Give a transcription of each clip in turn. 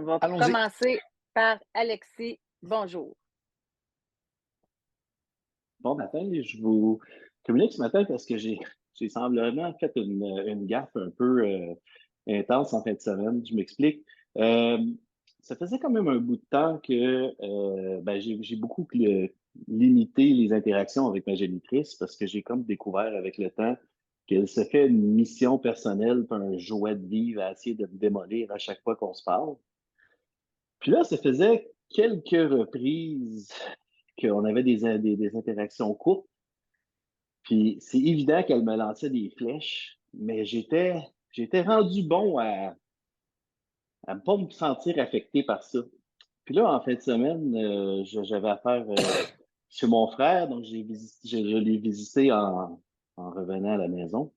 va Allons-y. commencer par Alexis. Bonjour. Bon matin, je vous communique ce matin parce que j'ai semblement fait une gaffe un peu intense en fin de semaine. Je m'explique. Euh, Ça faisait quand même un bout de temps que j'ai beaucoup limité les interactions avec ma génitrice parce que j'ai comme découvert avec le temps qu'elle se fait une mission personnelle, puis un jouet de vivre à essayer de me démolir à chaque fois qu'on se parle. Puis là, ça faisait quelques reprises qu'on avait des interactions courtes. Puis c'est évident qu'elle me lançait des flèches, mais j'étais rendu bon à ne pas me sentir affecté par ça. Puis là, en fin de semaine, j'avais affaire chez mon frère, donc je l'ai visité en revenant à la maison.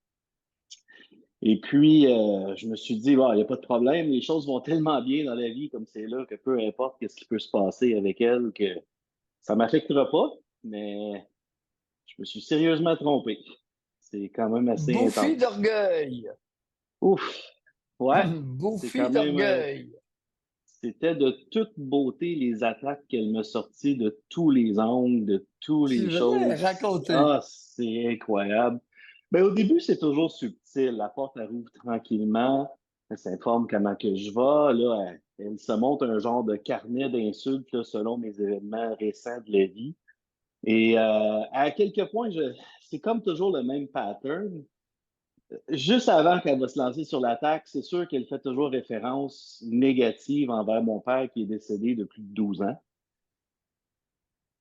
Et puis, je me suis dit, bon, il n'y a pas de problème, les choses vont tellement bien dans la vie comme c'est là que peu importe qu'est-ce qui peut se passer avec elle, que ça m'affectera pas, mais je me suis sérieusement trompé. C'est quand même assez Bouffie intense. d'orgueil. Ouf! Ouais, c'est Bouffie quand même. d'orgueil. C'était de toute beauté les attaques qu'elle m'a sorties de tous les angles, de toutes C'est les vrai, choses. racontez. Ah, c'est incroyable. Ben, au début, c'est toujours subtil. La porte, elle ouvre tranquillement. Elle s'informe comment que je vais. Là, elle se montre un genre de carnet d'insultes là, selon mes événements récents de la vie. Et à quelques points, c'est comme toujours le même pattern. Juste avant qu'elle va se lancer sur l'attaque, c'est sûr qu'elle fait toujours référence négative envers mon père qui est décédé depuis 12 ans.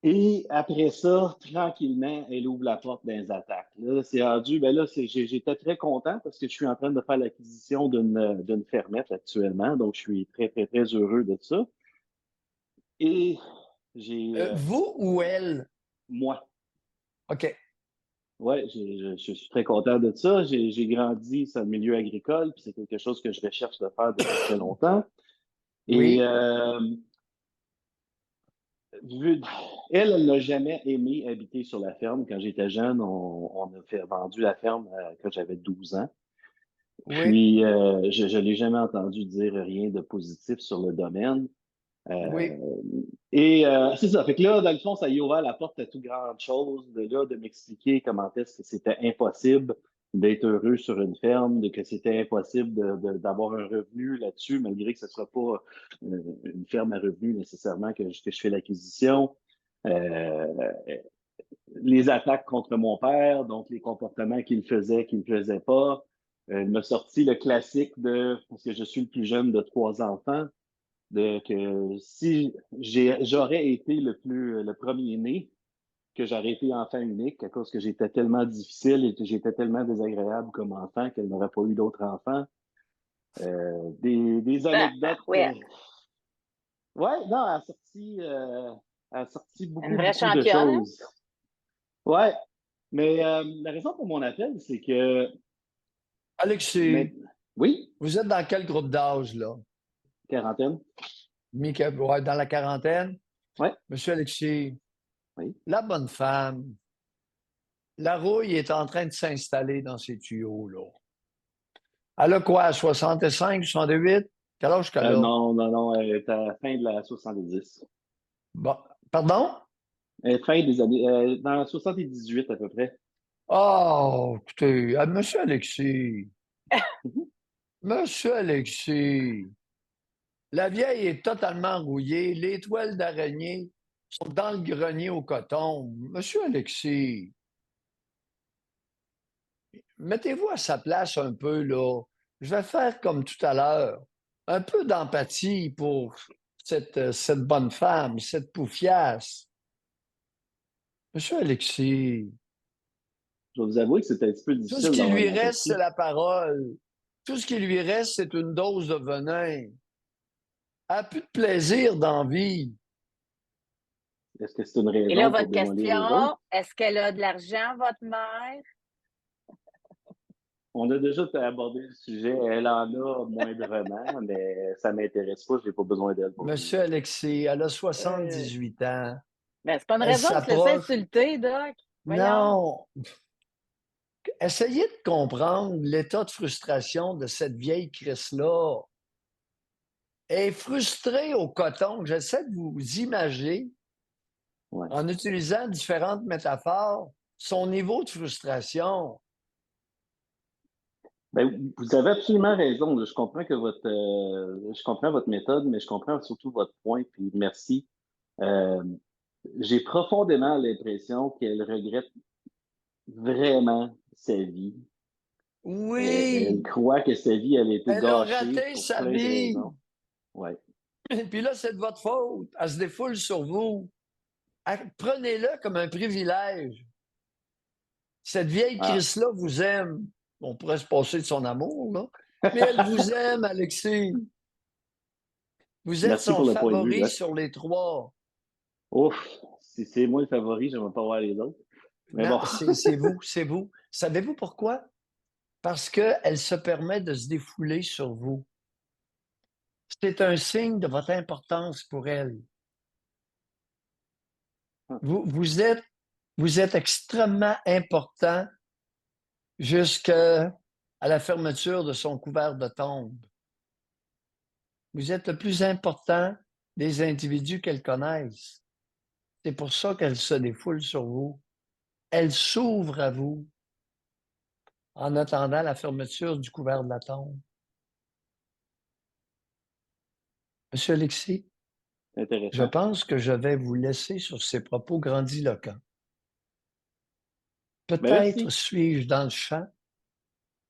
Et après ça, tranquillement, elle ouvre la porte dans les attaques. Là, c'est rendu, ben là, j'étais très content parce que je suis en train de faire l'acquisition d'une fermette actuellement. Donc, je suis très, très, très heureux de ça. Et j'ai, Vous ou elle? moi, OK. ouais, je suis très content de ça. J'ai grandi dans le milieu agricole, puis c'est quelque chose que je recherche de faire depuis très longtemps. Et Oui. vu- elle n'a jamais aimé habiter sur la ferme. Quand j'étais jeune, on a vendu la ferme quand j'avais 12 ans. Oui. Puis, je ne l'ai jamais entendu dire rien de positif sur le domaine. Oui. Et c'est ça. Fait que là, dans le fond, ça y a ouvert la porte à toute grande chose, de là, de m'expliquer comment est-ce que c'était impossible d'être heureux sur une ferme, que c'était impossible d'avoir un revenu là-dessus, malgré que ce ne soit pas une ferme à revenus nécessairement que je fais l'acquisition. Euh, les attaques contre mon père, donc les comportements qu'il faisait pas. Il m'a sorti le classique parce que je suis le plus jeune de 3 enfants, de que si j'aurais été le premier né, que j'aurais été enfant unique à cause que j'étais tellement difficile et que j'étais tellement désagréable comme enfant qu'elle n'aurait pas eu d'autres enfants. Des Ah, anecdotes. ouais. Ouais, non, elle a sorti Une beaucoup, vraie beaucoup de championne, hein? choses. Ouais, mais la raison pour mon appel, c'est que Alexis, maintenant, oui, vous êtes dans quel groupe d'âge, là? quarantaine. Ouais, dans la quarantaine? Ouais, Monsieur Alexis, oui. la bonne femme, la rouille est en train de s'installer dans ses tuyaux, là. Elle a quoi, 65, 68? Quel âge qu'elle a? Non, non, non, elle est à la fin de la 70. Bon, pardon? Elle est fin des années, dans la 78 à peu près. Oh, écoutez, Monsieur Alexis, Mhm. Monsieur Alexis, la vieille est totalement rouillée, les toiles d'araignée sont dans le grenier au coton. Monsieur Alexis, mettez-vous à sa place un peu, là. Je vais faire comme tout à l'heure. Un peu d'empathie pour cette bonne femme, cette poufiasse. Monsieur Alexis, Je vais vous avouer que c'est un petit peu tout ce difficile qui d'avoir de lui reste, c'est l'empathie. la parole. Tout ce qui lui reste, c'est une dose de venin. Elle n'a plus de plaisir dans la vie. Est-ce que c'est une Et là, raison pour votre démolir les autres? question, est-ce qu'elle a de l'argent, votre mère? On a déjà abordé le sujet. Elle en a moindrement, mais ça m'intéresse pas. J'ai pas besoin d'elle pour Monsieur vivre. Alexis, elle a Euh, 78 ans. ben, c'est pas une Elle raison de se laisser s'approche. insulter, Doc. Voyons. Non, essayez de comprendre l'état de frustration de cette vieille Chris-là. est frustré au coton. J'essaie de vous imager, Ouais. en utilisant différentes métaphores, son niveau de frustration. Ben, vous avez absolument raison. Là. Je comprends votre méthode, mais je comprends surtout votre point. Puis merci. Euh, j'ai profondément l'impression qu'elle regrette vraiment sa vie. Elle Oui, croit que sa vie, elle a été elle a gâchée raté pour sa plein de vie. raisons. Ouais. Puis là, c'est de votre faute. Elle se défoule sur vous. Prenez-le comme un privilège. Cette vieille Ah, Chris-là vous aime. On pourrait se passer de son amour, là. Mais elle vous aime, Alexis. Vous êtes merci son pour le point de vue. favori Hein. sur les trois. Ouf, si c'est moi le favori, j'aimerais pas voir les autres. Mais Non, bon. c'est vous, c'est vous. Savez-vous pourquoi? Parce qu'elle se permet de se défouler sur vous. C'est un signe de votre importance pour elle. Vous êtes extrêmement important jusqu'à la fermeture de son couvert de tombe. Vous êtes le plus important des individus qu'elle connaisse. C'est pour ça qu'elle se défoule sur vous. Elle s'ouvre à vous en attendant la fermeture du couvert de la tombe. Monsieur Alexis, je Intéressant. pense que je vais vous laisser sur ces propos grandiloquents. Ben, Peut-être merci. suis-je dans le champ,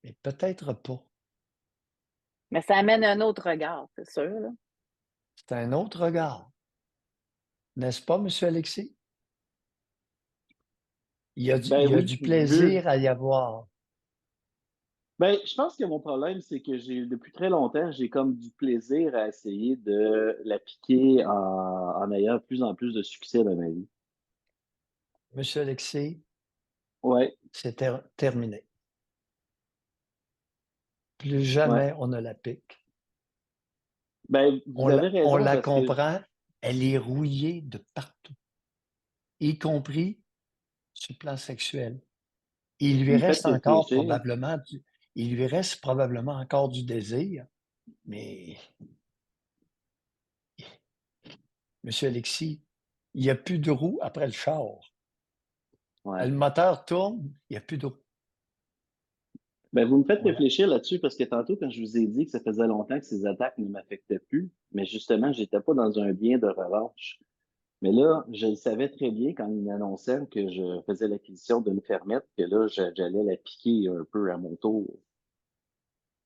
mais peut-être pas. Mais ça amène un autre regard, c'est sûr, là. C'est un autre regard. N'est-ce pas, Monsieur Alexis? Il Ben y a oui, du plaisir à y avoir. ben, je pense que mon problème, c'est que depuis très longtemps, j'ai comme du plaisir à essayer de l'appliquer en ayant de plus en plus de succès dans ma vie. Monsieur Alexis, Ouais, c'est terminé. Plus ouais. jamais on ne la pique. Ben, vous avez On raison la parce que comprend, elle est rouillée de partout, y compris sur le plan sexuel. Il lui vous me faites reste encore réfléchir. probablement il lui reste probablement encore du désir, mais Monsieur Alexis, il n'y a plus de roues après le char. Ouais. Le moteur tourne, il n'y a plus de roues. Ben, vous me faites Voilà. réfléchir là-dessus parce que tantôt, quand je vous ai dit que ça faisait longtemps que ces attaques ne m'affectaient plus, mais justement, j'étais pas dans un bien de revanche. Mais là, je le savais très bien quand il m'annonçait que je faisais l'acquisition d'une fermette, que là, j'allais la piquer un peu à mon tour.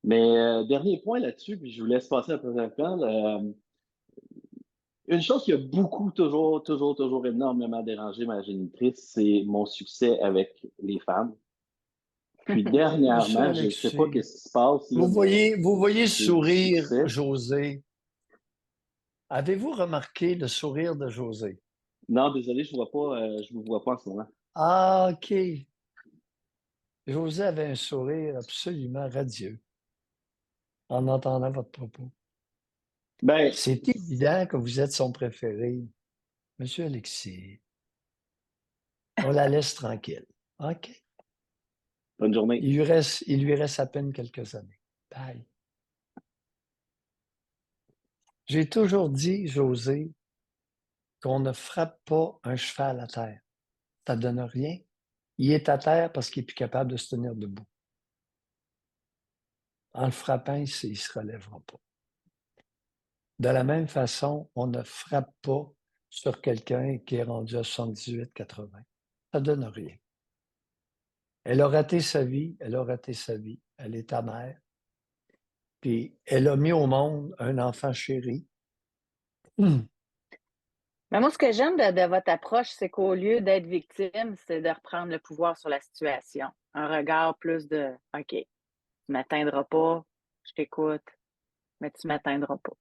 Mais dernier point là-dessus, puis je vous laisse passer à la prochaine plan. Une chose qui a beaucoup, toujours énormément dérangé ma génitrice, c'est mon succès avec les femmes. Puis Monsieur dernièrement, je ne sais pas Alexis, qu'est-ce qui se passe, là, mais vous voyez j'ai du sourire succès. José. Avez-vous remarqué le sourire de José? Non, désolé, je vous vois pas en ce moment. Ah, OK. José avait un sourire absolument radieux en entendant votre propos. Ben, C'est évident que vous êtes son préféré. Monsieur Alexis, on la laisse tranquille. OK. bonne journée. Il lui reste à peine quelques années. Bye. J'ai toujours dit, José, qu'on ne frappe pas un cheval à terre. Ça ne donne rien. Il est à terre parce qu'il est plus capable de se tenir debout. En le frappant, il ne se relèvera pas. De la même façon, on ne frappe pas sur quelqu'un qui est rendu à 78-80. Ça ne donne rien. Elle a raté sa vie, elle a raté sa vie. Elle est ta mère. Puis elle a mis au monde un enfant chéri. Mais moi, ce que j'aime de votre approche, c'est qu'au lieu d'être victime, c'est de reprendre le pouvoir sur la situation. Un regard plus de OK, tu ne m'atteindras pas, je t'écoute, mais tu ne m'atteindras pas.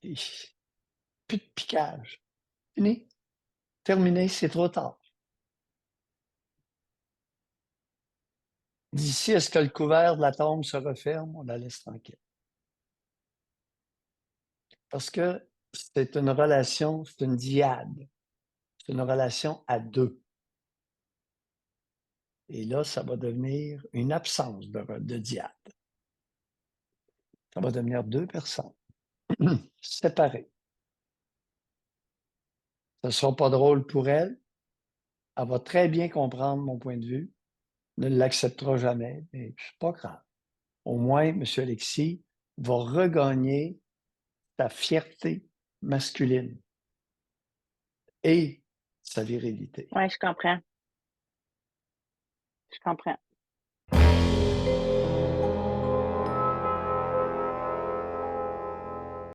Plus de piquage. Fini. Terminé, c'est trop tard. D'ici à ce que le couvert de la tombe se referme, on la laisse tranquille. Parce que c'est une relation, c'est une dyade. C'est une relation à deux. Et là, ça va devenir une absence de dyade. Ça va devenir 2 personnes séparées. Ce ne sera pas drôle pour elle. Elle va très bien comprendre mon point de vue. Ne l'acceptera jamais, mais c'est pas grave. Au moins, M. Alexis va regagner sa fierté masculine et sa virilité. Oui, je comprends. Je comprends.